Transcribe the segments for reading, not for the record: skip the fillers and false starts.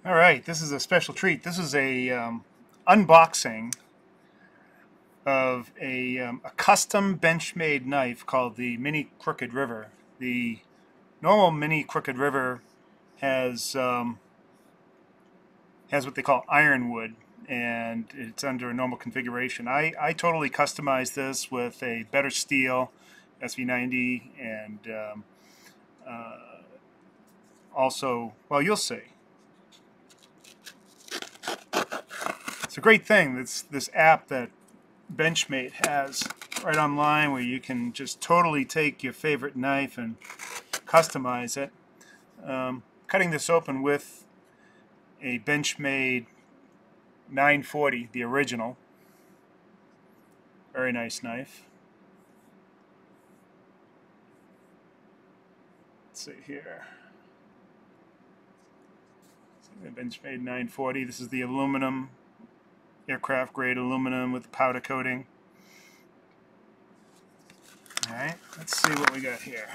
All right, this is a special treat. This is a unboxing of a custom Benchmade knife called the Mini Crooked River. The normal Mini Crooked River has what they call ironwood, and it's under a normal configuration. I totally customized this with a better steel SV90 and also, well, you'll see. It's a great thing. This app that Benchmade has right online where you can just totally take your favorite knife and customize it. Cutting this open with a Benchmade 940, the original. Very nice knife. Let's see here. The Benchmade 940. This is the aluminum, aircraft grade aluminum with the powder coating. Alright, let's see what we got here.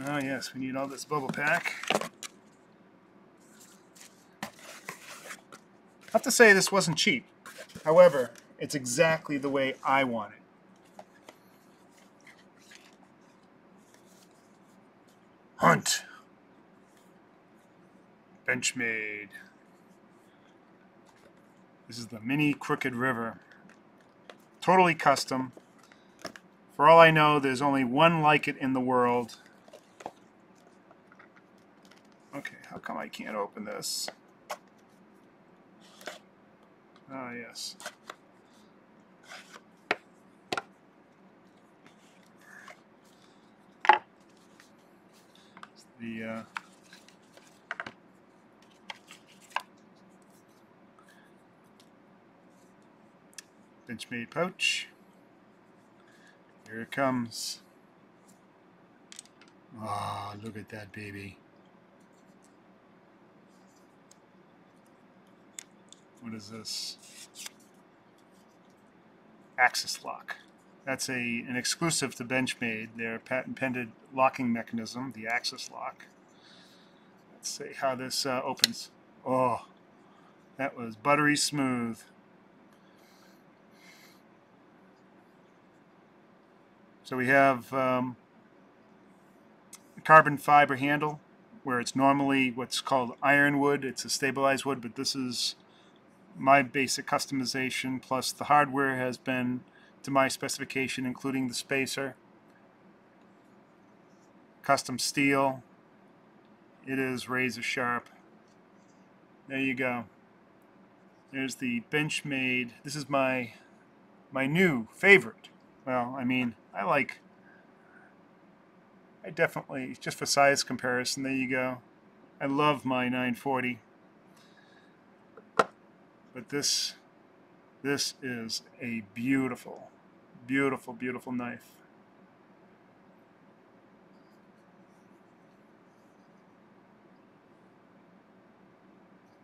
Oh yes, we need all this bubble pack. I have to say this wasn't cheap. However, it's exactly the way I want it. Hunt. Benchmade. This is the Mini Crooked River. Totally custom. For all I know, there's only one like it in the world. Okay, how come I can't open this? Ah, yes. It's the Benchmade pouch. Here it comes. Ah, look at that baby. What is this? Axis lock. That's an exclusive to Benchmade. Their patent-pending locking mechanism, the Axis lock. Let's see how this opens. Oh, that was buttery smooth. So we have a carbon fiber handle where it's normally what's called ironwood. It's a stabilized wood, but this is my basic customization, plus the hardware has been to my specification, including the spacer. Custom steel. It is razor sharp. There you go. There's the Benchmade. This is my new favorite. Well, I mean, I definitely, just for size comparison, there you go. I love my 940. But this is a beautiful, beautiful, beautiful knife.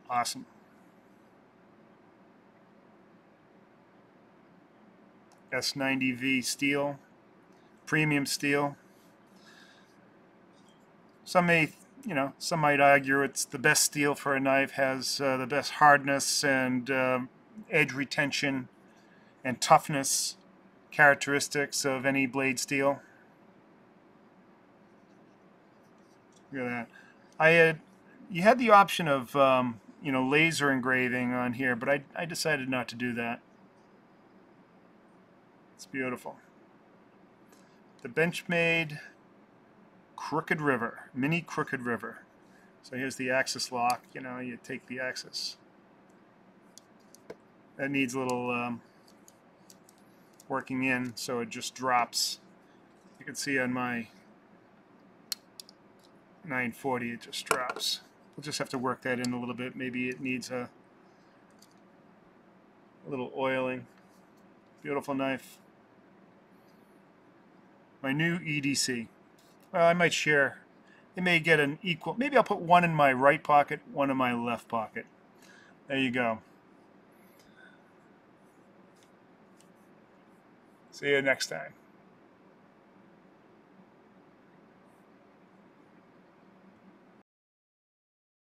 Awesome. S90V steel, premium steel. Some might argue it's the best steel for a knife, has the best hardness and edge retention and toughness characteristics of any blade steel. Look at that. You had the option of laser engraving on here, but I decided not to do that. It's beautiful. The Benchmade Crooked River, Mini Crooked River. So here's the Axis lock. You take the Axis. That needs a little working in, so it just drops. You can see on my 940 it just drops. We'll just have to work that in a little bit. Maybe it needs a little oiling. Beautiful knife. My new EDC. Well, I might share. They may get an equal. Maybe I'll put one in my right pocket, one in my left pocket. There you go. See you next time.